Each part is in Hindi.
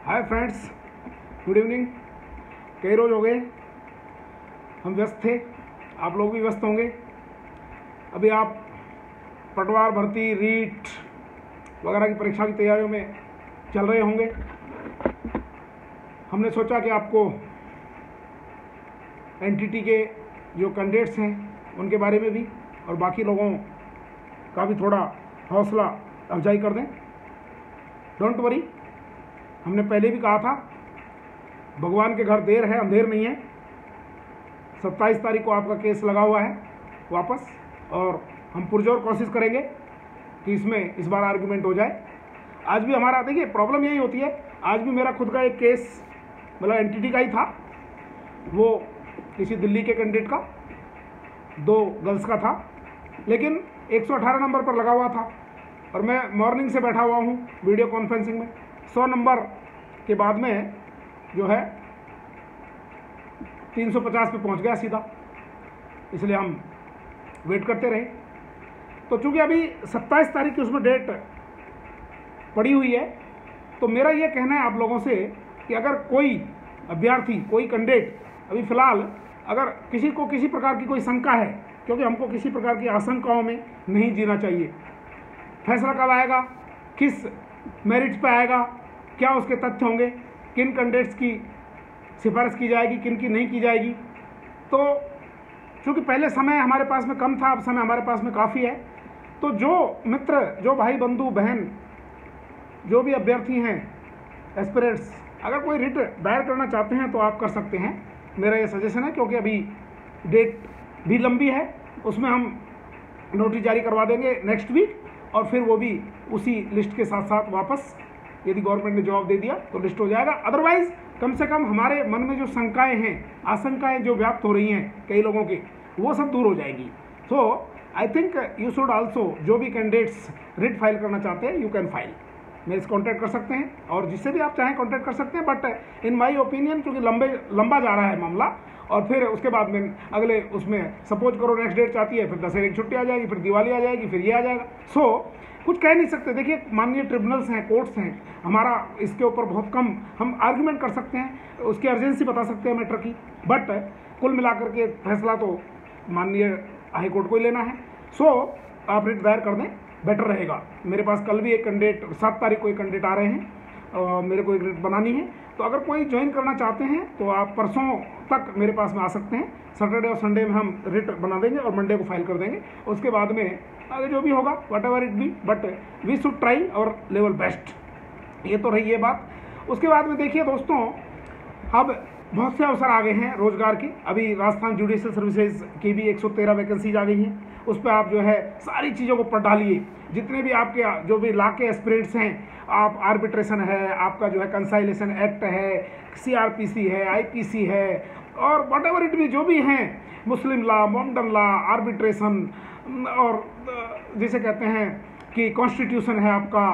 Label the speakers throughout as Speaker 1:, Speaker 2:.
Speaker 1: Hi friends, good evening. कई रोज हो गए हम व्यस्त थे, आप लोग भी व्यस्त होंगे। अभी आप पटवार भर्ती, रीट वगैरह की परीक्षा की तैयारियों में चल रहे होंगे। हमने सोचा कि आपको एनटीटी के जो कैंडिडेट्स हैं उनके बारे में भी और बाकी लोगों का भी थोड़ा हौसला अफजाई कर दें। डोंट वरी, हमने पहले भी कहा था, भगवान के घर देर है अंधेर नहीं है। 27 तारीख को आपका केस लगा हुआ है वापस, और हम पुरजोर कोशिश करेंगे कि इसमें इस बार आर्गुमेंट हो जाए। आज भी हमारा, देखिए प्रॉब्लम यही होती है, आज भी मेरा खुद का एक केस मतलब एनटीटी का ही था, वो किसी दिल्ली के कैंडिडेट का, 2 गर्ल्स का था, लेकिन 118 नंबर पर लगा हुआ था और मैं मॉर्निंग से बैठा हुआ हूँ वीडियो कॉन्फ्रेंसिंग में। 100 नंबर के बाद में जो है 350 पे पहुंच गया सीधा, इसलिए हम वेट करते रहे। तो चूंकि अभी 27 तारीख की उसमें डेट पड़ी हुई है, तो मेरा ये कहना है आप लोगों से कि अगर कोई अभ्यर्थी, कोई कैंडिडेट अभी फ़िलहाल अगर किसी को किसी प्रकार की कोई शंका है, क्योंकि हमको किसी प्रकार की आशंकाओं में नहीं जीना चाहिए। फैसला कब आएगा, किस मेरिट पे आएगा, क्या उसके तथ्य होंगे, किन कैंडिडेट्स की सिफारिश की जाएगी, किन की नहीं की जाएगी। तो चूँकि पहले समय हमारे पास में कम था, अब समय हमारे पास में काफ़ी है। तो जो मित्र, जो भाई बंधु बहन, जो भी अभ्यर्थी हैं, एस्पिरेंट्स, अगर कोई रिट दायर करना चाहते हैं तो आप कर सकते हैं, मेरा ये सजेशन है। क्योंकि अभी डेट भी लंबी है, उसमें हम नोटिस जारी करवा देंगे नेक्स्ट वीक, और फिर वो भी उसी लिस्ट के साथ साथ वापस, यदि गवर्नमेंट ने जवाब दे दिया तो लिस्ट हो जाएगा। अदरवाइज कम से कम हमारे मन में जो शंकाएं हैं, आशंकाएं जो व्याप्त हो रही हैं कई लोगों की, वो सब दूर हो जाएगी। So I think you should also, जो भी कैंडिडेट्स रिट फाइल करना चाहते हैं, यू कैन फाइल, मेरे से कॉन्टैक्ट कर सकते हैं, और जिससे भी आप चाहें कॉन्टैक्ट कर सकते हैं। बट इन माई ओपिनियन, क्योंकि लंबा जा रहा है मामला, और फिर उसके बाद में अगले उसमें सपोज करो नेक्स्ट डेट चाहती है, फिर दशहरे की छुट्टी आ जाएगी, फिर दिवाली आ जाएगी, फिर ये आ जाएगा। सो कुछ कह नहीं सकते। देखिए, माननीय ट्रिब्यूनल्स हैं, कोर्ट्स हैं, हमारा इसके ऊपर बहुत कम हम आर्गुमेंट कर सकते हैं, उसकी अर्जेंसी बता सकते हैं मैटर की, बट कुल मिलाकर के फैसला तो माननीय हाई कोर्ट को ही लेना है। सो आप रिट दायर कर दें, बेटर रहेगा। मेरे पास कल भी एक कैंडिडेट, 7 तारीख को एक कैंडिडेट आ रहे हैं, मेरे को एक रिट बनानी है। तो अगर कोई ज्वाइन करना चाहते हैं तो आप परसों तक मेरे पास में आ सकते हैं। सैटरडे और संडे में हम रिट बना देंगे और मंडे को फाइल कर देंगे। उसके बाद में आगे जो भी होगा, whatever it be, but we should try our level best. ये तो रही ये बात। उसके बाद में देखिए दोस्तों, अब बहुत से अवसर आ गए हैं रोजगार के। अभी राजस्थान जुडिशियल सर्विसेज की भी 113 वैकेंसीज आ गई हैं। उस पर आप जो है सारी चीज़ों को पढ़ डालिए, जितने भी आपके जो भी ला के एस्पिरेंट्स हैं, आप आर्बिट्रेशन है, आपका जो है कंसाइलेशन एक्ट है, सीआरपीसी है, आईपीसी है, और वट एवर इट भी जो भी हैं, मुस्लिम लॉ, मोमडन लॉ, आर्बिट्रेशन, और जिसे कहते हैं कि कॉन्स्टिट्यूशन है आपका,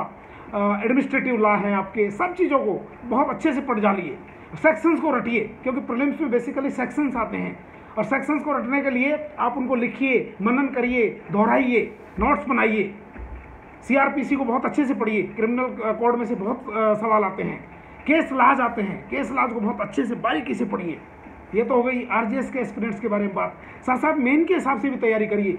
Speaker 1: एडमिनिस्ट्रेटिव लॉ है आपके, सब चीज़ों को बहुत अच्छे से पढ़ डालिए। सेक्शंस को रटिए, क्योंकि प्रीलिम्स में बेसिकली सेक्शंस आते हैं, और सेक्शंस को रटने के लिए आप उनको लिखिए, मनन करिए, दोहराइए, नोट्स बनाइए। सीआरपीसी को बहुत अच्छे से पढ़िए, क्रिमिनल कोड में से बहुत सवाल आते हैं, केस लाज आते हैं, केस लाज को बहुत अच्छे से बारीकी से पढ़िए। ये तो हो गई आरजेएस के एस्पिरेंट्स के बारे में बात। साथ साथ मेन के हिसाब से भी तैयारी करिए।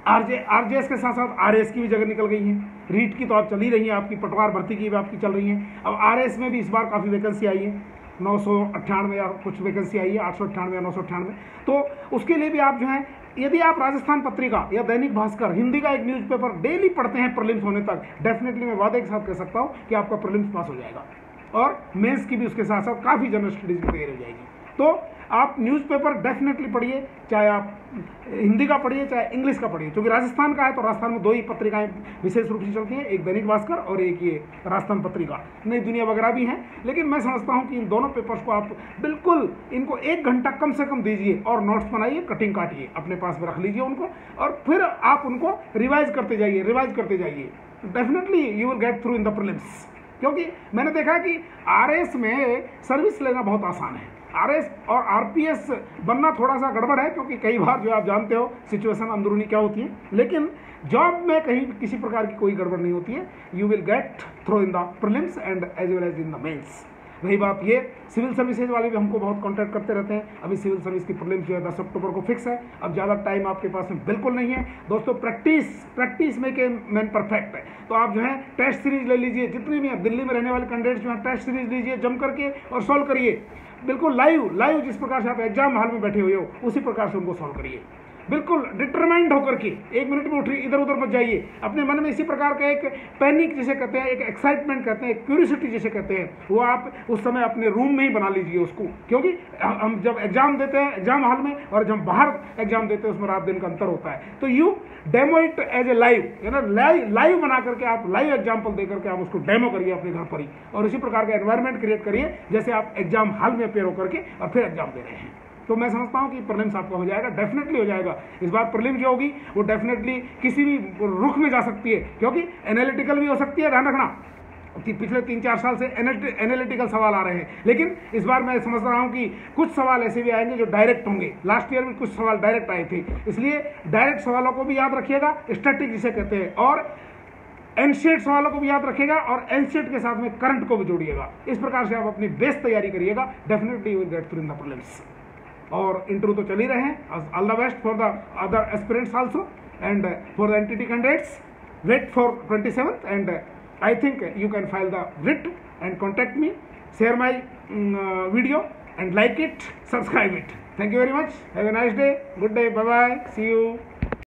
Speaker 1: आरजेएस के सासाथ साथ आरएस की भी जगह निकल गई है। रीट की तो आप चल ही रही है, आपकी पटवार भर्ती की भी आपकी चल रही है। अब आरएस में भी इस बार काफ़ी वैकेंसी आई है, 998 या कुछ वैकेंसी आई है, 898 या 998। तो उसके लिए भी आप जो है, यदि आप राजस्थान पत्रिका या दैनिक भास्कर, हिंदी का एक न्यूज़पेपर डेली पढ़ते हैं प्रीलिम्स होने तक, डेफिनेटली मैं वादे के साथ कह सकता हूँ कि आपका प्रीलिम्स पास हो जाएगा, और मेंस की भी उसके साथ साथ काफ़ी जनरल स्टडीज़ की तैयारी हो जाएगी। तो आप न्यूज़पेपर डेफिनेटली पढ़िए, चाहे आप हिंदी का पढ़िए चाहे इंग्लिश का पढ़िए। क्योंकि राजस्थान का है तो राजस्थान में 2 ही पत्रिकाएं विशेष रूप से चलती हैं, एक दैनिक भास्कर और एक ये राजस्थान पत्रिका। नई दुनिया वगैरह भी हैं, लेकिन मैं समझता हूं कि इन दोनों पेपर्स को आप बिल्कुल इनको 1 घंटा कम से कम दीजिए, और नोट्स बनाइए, कटिंग काटिए, अपने पास में रख लीजिए उनको, और फिर आप उनको रिवाइज करते जाइए। Definitely you will get through in the prelims. क्योंकि मैंने देखा कि आरएस में सर्विस लेना बहुत आसान है, RS और RPS बनना थोड़ा सा गड़बड़ है, क्योंकि कई बार जो आप जानते हो सिचुएशन अंदरूनी क्या होती है, लेकिन जॉब में कहीं किसी प्रकार की कोई गड़बड़ नहीं होती है। You will get through in the prelims and as well as in the mains. रही बात ये, सिविल सर्विसेज वाले भी हमको बहुत कांटेक्ट करते रहते हैं। अभी सिविल सर्विस की प्रीलिम्स जो है 10 अक्टूबर को फिक्स है। अब ज़्यादा टाइम आपके पास में बिल्कुल नहीं है दोस्तों। प्रैक्टिस में के मैन परफेक्ट है। तो आप जो है टेस्ट सीरीज ले लीजिए, जितने भी हैं दिल्ली में रहने वाले कैंडिडेट्स जो हैं टेस्ट सीरीज लीजिए जम करके और सॉल्व करिए। बिल्कुल लाइव जिस प्रकार से आप एग्जाम हॉल में बैठे हुए हो उसी प्रकार से उनको सॉल्व करिए। बिल्कुल डिटरमाइंड होकर के 1 मिनट में उठिए, इधर उधर मत जाइए। अपने मन में इसी प्रकार का एक पैनिक जिसे कहते हैं, एक एक्साइटमेंट कहते हैं, एक क्यूरियोसिटी जिसे कहते हैं, वो आप उस समय अपने रूम में ही बना लीजिए उसको। क्योंकि हम जब एग्जाम देते हैं एग्जाम हॉल में और जब बाहर एग्जाम देते हैं उसमें रात दिन का अंतर होता है। तो you demo it as a live, live बना करके आप लाइव एग्जाम्पल दे करके आप उसको डेमो करिए अपने घर पर ही, और इसी प्रकार का एनवायरमेंट क्रिएट करिए जैसे आप एग्जाम हॉल में अपेयर होकर के और फिर एग्जाम दे रहे हैं। तो मैं समझता हूं कि प्रीलिम्स आपका हो जाएगा, डेफिनेटली हो जाएगा। इस बार प्रीलिम जो होगी वो डेफिनेटली किसी भी रुख में जा सकती है, क्योंकि एनालिटिकल भी हो सकती है, ध्यान रखना। पिछले 3-4 साल से एनालिटिकल सवाल आ रहे हैं, लेकिन इस बार मैं समझ रहा हूं कि कुछ सवाल ऐसे भी आएंगे जो डायरेक्ट होंगे। लास्ट ईयर में कुछ सवाल डायरेक्ट आए थे, इसलिए डायरेक्ट सवालों को भी याद रखिएगा, स्टैटिक जिसे कहते हैं, और एनसीएट सवालों को भी याद रखिएगा, और एनसीएट के साथ में करंट को भी जोड़िएगा। इस प्रकार से आप अपनी बेस्ट तैयारी करिएगा, definitely you will get through in the prelims. और इंटरव्यू तो चल ही रहे हैं। All the best for the other aspirants also and for the NTT candidates. Wait for 27th and I think you can file the writ and contact me, share my video and like it, subscribe it. Thank you very much. Have a nice day. Good day. Bye bye. See you.